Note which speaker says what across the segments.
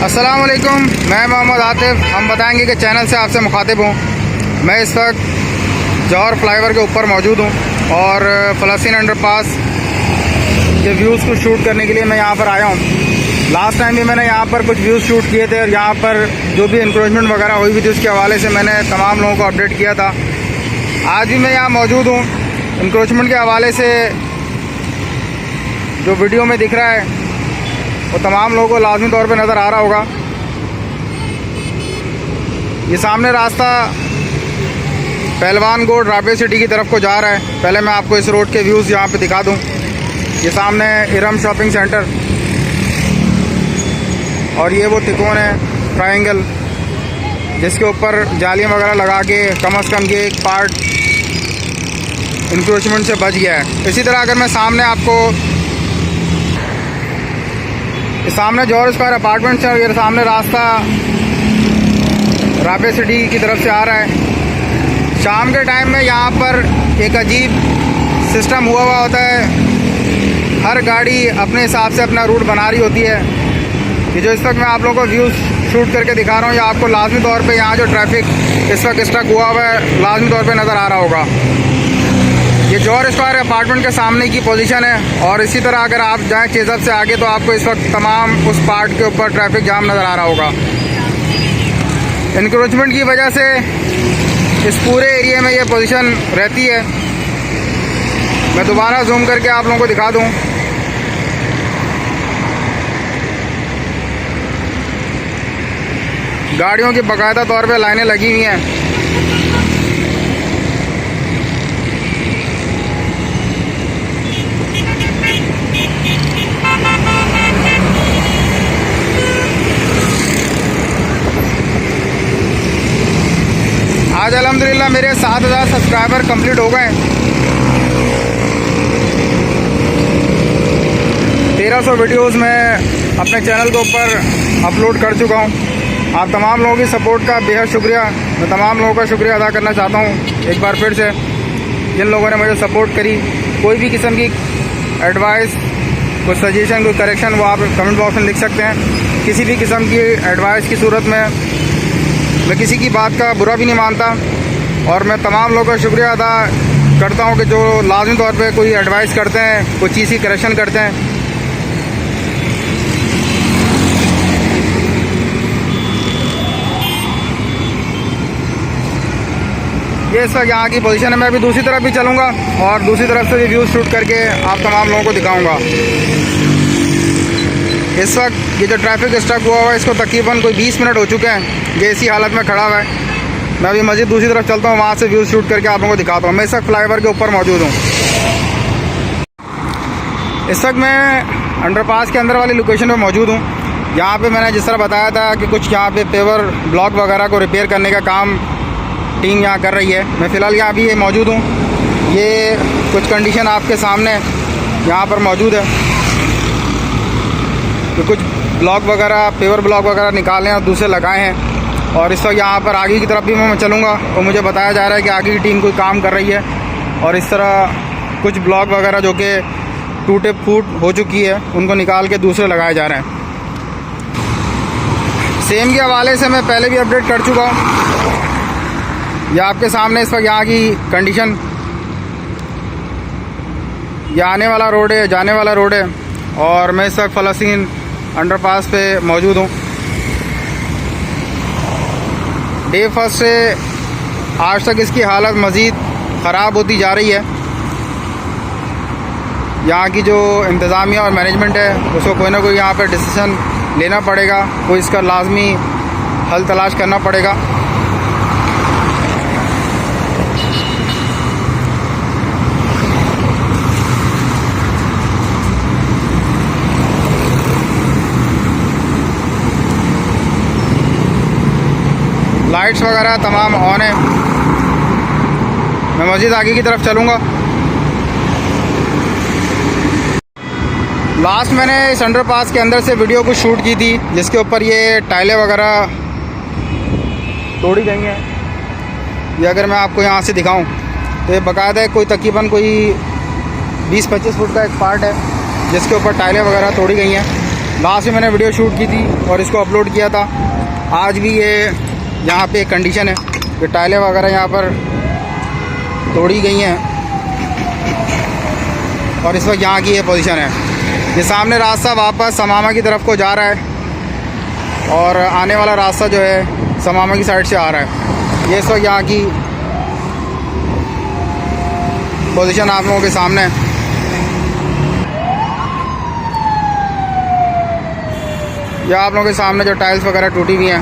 Speaker 1: अस्सलाम वालेकुम, मैं मोहम्मद आतिफ। हम बताएंगे कि चैनल से आपसे मुखातिब हूँ। मैं इस वक्त जौहर फ्लाईओवर के ऊपर मौजूद हूँ और फ़लस्तीन अंडरपास के व्यूज़ को शूट करने के लिए मैं यहाँ पर आया हूँ। लास्ट टाइम भी मैंने यहाँ पर कुछ व्यूज़ शूट किए थे और यहाँ पर जो भी इंक्रोचमेंट वगैरह हुई हुई थी उसके हवाले से मैंने तमाम लोगों को अपडेट किया था। आज भी मैं यहाँ मौजूद हूँ। इंक्रोचमेंट के हवाले से जो वीडियो में दिख रहा है वो तमाम लोगों को लाजमी तौर पे नज़र आ रहा होगा। ये सामने रास्ता पहलवान गोड राबे सिटी की तरफ को जा रहा है। पहले मैं आपको इस रोड के व्यूज़ यहाँ पे दिखा दूँ। ये सामने इरम शॉपिंग सेंटर और ये वो तिकोन है ट्रायंगल जिसके ऊपर जालियाँ वगैरह लगा के कम से कम ये एक पार्ट इंक्रोचमेंट से बच गया है। इसी तरह अगर मैं सामने आपको सामने जौहर स्क्वायर अपार्टमेंट्स है और ये सामने रास्ता राबे सिटी की तरफ से आ रहा है। शाम के टाइम में यहाँ पर एक अजीब सिस्टम हुआ होता है। हर गाड़ी अपने हिसाब से अपना रूट बना रही होती है। ये जो इस वक्त मैं आप लोगों को व्यूज़ शूट करके दिखा रहा हूँ, ये आपको लाजमी तौर पे यहाँ जो ट्रैफिक इस वक्त स्टक हुआ हुआ है लाजमी तौर पे नज़र आ रहा होगा। ये जौहर स्क्वायर अपार्टमेंट के सामने की पोजीशन है और इसी तरह अगर आप जाएं चेज़अप से आगे तो आपको इस वक्त तमाम उस पार्ट के ऊपर ट्रैफिक जाम नज़र आ रहा होगा। इंक्रोचमेंट की वजह से इस पूरे एरिया में ये पोजीशन रहती है। मैं दोबारा जूम करके आप लोगों को दिखा दूं। गाड़ियों की बाकायदा तौर पे लाइनें लगी हुई हैं। आज अल्हम्दुलिल्लाह मेरे 7,000 सब्सक्राइबर कंप्लीट हो गए। 1300 वीडियोस मैं अपने चैनल के ऊपर अपलोड कर चुका हूं। आप तमाम लोगों की सपोर्ट का बेहद शुक्रिया। मैं तमाम लोगों का शुक्रिया अदा करना चाहता हूं एक बार फिर से। जिन लोगों ने मुझे सपोर्ट करी, कोई भी किस्म की एडवाइस, कोई सजेशन, कोई करेक्शन, वो आप कमेंट बॉक्स में लिख सकते हैं। किसी भी किस्म की एडवाइस की सूरत में मैं किसी की बात का बुरा भी नहीं मानता और मैं तमाम लोगों का शुक्रिया अदा करता हूं कि जो लाज़मी तौर पे कोई एडवाइस करते हैं, कोई चीज़ की करेक्शन करते हैं। ये इस वक्त यहाँ की पोजीशन है। मैं अभी दूसरी तरफ भी चलूँगा और दूसरी तरफ से भी व्यूज़ शूट करके आप तमाम लोगों को दिखाऊँगा। इस वक्त ये जो ट्रैफिक स्टक हुआ हुआ है इसको तकरीबन कोई 20 मिनट हो चुके हैं। ये इसी हालत में खड़ा हुआ है। मैं अभी मज़ीद दूसरी तरफ चलता हूँ, वहाँ से व्यूज़ शूट करके आप लोगों को दिखाता हूँ। मैं इस वक्त फ्लाईओवर के ऊपर मौजूद हूँ। इस वक्त मैं अंडरपास के अंदर वाली लोकेशन पर मौजूद हूँ। यहाँ पे मैंने जिस तरह बताया था कि कुछ यहाँ पे पेवर ब्लॉक वगैरह को रिपेयर करने का काम टीम यहाँ कर रही है। मैं फ़िलहाल यहाँ अभी मौजूद हूँ। ये कुछ कंडीशन आपके सामने यहाँ पर मौजूद है। तो कुछ ब्लॉक वगैरह, पेवर ब्लॉक वगैरह निकाले और दूसरे लगाए हैं और इस वक्त यहाँ पर आगे की तरफ भी मैं चलूँगा तो मुझे बताया जा रहा है कि आगे की टीम कोई काम कर रही है और इस तरह कुछ ब्लॉक वगैरह जो कि टूटे फूट हो चुकी है उनको निकाल के दूसरे लगाए जा रहे हैं। सेम के हवाले से मैं पहले भी अपडेट कर चुका हूँ। यह आपके सामने इस वक्त यहाँ की कंडीशन, ये आने वाला रोड है, जाने वाला रोड है और मैं इस वक्त फ़लस्तीन अंडरपास पे मौजूद हूँ। डे फर्स्ट से आज तक इसकी हालत मज़ीद ख़राब होती जा रही है। यहाँ की जो इंतज़ामिया और मैनेजमेंट है उसको कोई ना कोई यहाँ पे डिसीज़न लेना पड़ेगा, कोई इसका लाजमी हल तलाश करना पड़ेगा। लाइट्स वगैरह तमाम ऑन है। मैं मज़ीद आगे की तरफ चलूँगा। लास्ट मैंने इस अंडरपास के अंदर से वीडियो को शूट की थी जिसके ऊपर ये टाइलें वगैरह तोड़ी गई हैं। ये अगर मैं आपको यहाँ से दिखाऊं तो ये बाकायदा कोई तकरीबन कोई 20-25 फुट का एक पार्ट है जिसके ऊपर टाइलें वगैरह तोड़ी गई हैं। लास्ट में मैंने वीडियो शूट की थी और इसको अपलोड किया था। आज भी ये यहाँ पे कंडीशन है कि टाइलें वगैरह यहाँ पर तोड़ी गई हैं और इस वक्त यहाँ की ये पोजीशन है। ये सामने रास्ता वापस समामा की तरफ को जा रहा है और आने वाला रास्ता जो है समामा की साइड से आ रहा है। ये इस वक्त यहाँ की पोजीशन आप लोगों के सामने है। यह आप लोगों के सामने जो टाइल्स वगैरह टूटी हुई हैं।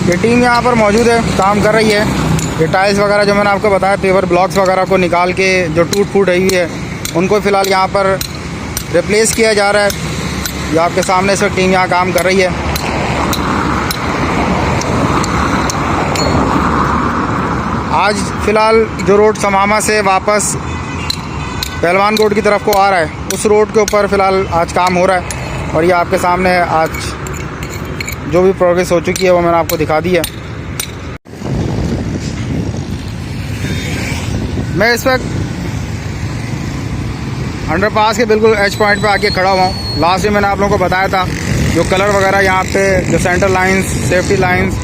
Speaker 1: ये टीम यहाँ पर मौजूद है, काम कर रही है। ये टाइल्स वगैरह जो मैंने आपको बताया, पेवर ब्लॉक्स वगैरह को निकाल के जो टूट फूट रही है उनको फ़िलहाल यहाँ पर रिप्लेस किया जा रहा है। ये आपके सामने से टीम यहाँ काम कर रही है। आज फ़िलहाल जो रोड समामा से वापस पहलवान कोट की तरफ को आ रहा है, उस रोड के ऊपर फ़िलहाल आज काम हो रहा है और ये आपके सामने है। आज जो भी प्रोग्रेस हो चुकी है वो मैंने आपको दिखा दी है। मैं इस वक्त अंडरपास के बिल्कुल एज पॉइंट पे आके खड़ा हुआ हूँ। लास्ट में मैंने आप लोगों को बताया था जो कलर वगैरह यहाँ पे जो सेंटर लाइंस, सेफ्टी लाइंस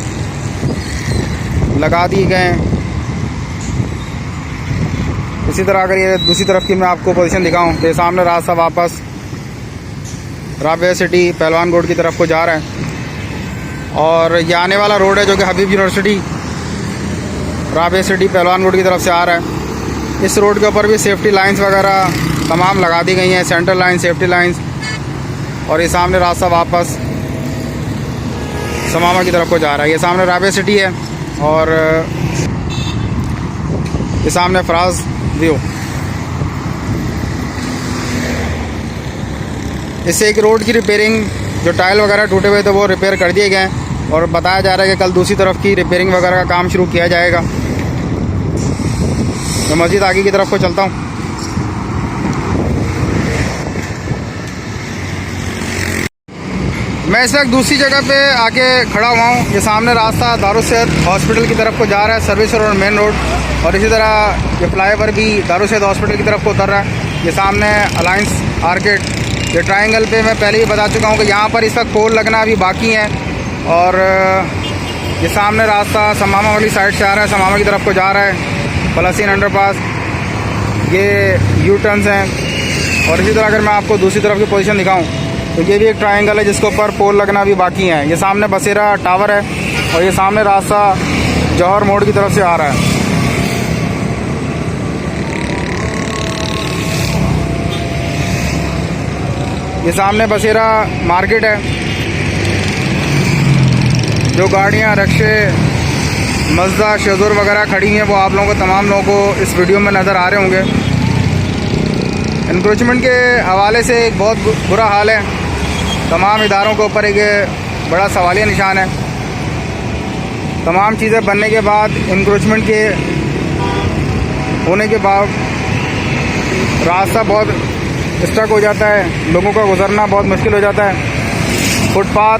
Speaker 1: लगा दिए गए हैं। इसी तरह अगर ये दूसरी तरफ की मैं आपको पोजीशन दिखाऊं तो सामने रास्ता वापस राबिया सिटी पहलवान कोट की तरफ को जा रहा है और ये आने वाला रोड है जो कि हबीब यूनिवर्सिटी राबिया सिटी पहलवान कोट की तरफ से आ रहा है। इस रोड के ऊपर भी सेफ्टी लाइंस वगैरह तमाम लगा दी गई हैं, सेंटर लाइन, सेफ्टी लाइंस। और ये सामने रास्ता वापस समामा की तरफ को जा रहा है। ये सामने राबिया सिटी है और ये सामने फराज व्यू। इससे एक रोड की रिपेयरिंग, जो टाइल वगैरह टूटे हुए थे वो रिपेयर कर दिए गए हैं और बताया जा रहा है कि कल दूसरी तरफ की रिपेयरिंग वगैरह का काम शुरू किया जाएगा। मैं मस्जिद आगे की तरफ को चलता हूँ। मैं इस वक्त दूसरी जगह पे आके खड़ा हुआ हूँ। ये सामने रास्ता दारुस्सेहत हॉस्पिटल की तरफ को जा रहा है, सर्विस रोड, मेन रोड। और इसी तरह ये फ्लाईओवर भी दारुस्सेहत हॉस्पिटल की तरफ को उतर रहा है। ये सामने अलायंस आर्केड, ये ट्रायंगल पे मैं पहले ही बता चुका हूँ कि यहाँ पर इस वक्त पोल लगना अभी बाकी है। और ये सामने रास्ता समामा वाली साइड से आ रहा है, समामा की तरफ को जा रहा है। फलस्तीन अंडरपास, ये यू टर्न्स हैं। और इसी तरह अगर मैं आपको दूसरी तरफ की पोजीशन दिखाऊं तो ये भी एक ट्रायंगल है जिसके ऊपर पोल लगना भी बाकी है। ये सामने बसेरा टावर है और ये सामने रास्ता जौहर मोड़ की तरफ से आ रहा है। ये सामने बसेरा मार्केट है। जो गाड़ियाँ, रक्शे, मज़दा, शेज़ुर वगैरह खड़ी हैं वो आप लोगों को, तमाम लोगों को इस वीडियो में नज़र आ रहे होंगे। इंक्रोचमेंट के हवाले से एक बहुत बुरा हाल है। तमाम इदारों के ऊपर एक बड़ा सवालिया निशान है। तमाम चीज़ें बनने के बाद, इंक्रोचमेंट के होने के बाद रास्ता बहुत स्टक हो जाता है, लोगों का गुजरना बहुत मुश्किल हो जाता है। फुटपाथ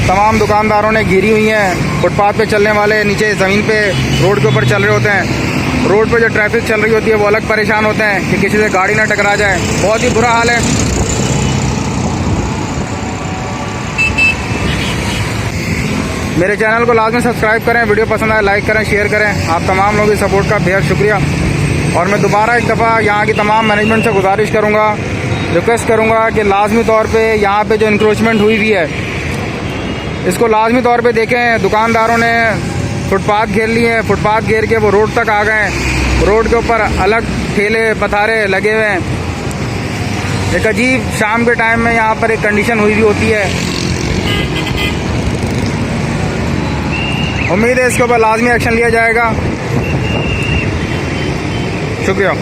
Speaker 1: तमाम दुकानदारों ने घेरी हुई हैं। फुटपाथ पे चलने वाले नीचे ज़मीन पे रोड के ऊपर चल रहे होते हैं। रोड पे जो ट्रैफिक चल रही होती है वो अलग परेशान होते हैं कि किसी से गाड़ी ना टकरा जाए। बहुत ही बुरा हाल है। मेरे चैनल को लाजमी सब्सक्राइब करें, वीडियो पसंद आए लाइक करें, शेयर करें। आप तमाम लोगों की सपोर्ट का बेहद शुक्रिया। और मैं दोबारा एक दफ़ा यहाँ की तमाम मैनेजमेंट से गुजारिश करूँगा, रिक्वेस्ट करूँगा कि लाजमी तौर पे यहाँ पे जो इंक्रोचमेंट हुई है इसको लाजमी तौर पे देखें। दुकानदारों ने फुटपाथ घेर लिए हैं, फुटपाथ घेर के वो रोड तक आ गए हैं। रोड के ऊपर अलग ठेले पथारे लगे हुए हैं। एक अजीब शाम के टाइम में यहाँ पर एक कंडीशन हुई भी होती है। उम्मीद है इसके ऊपर लाजमी एक्शन लिया जाएगा। शुक्रिया।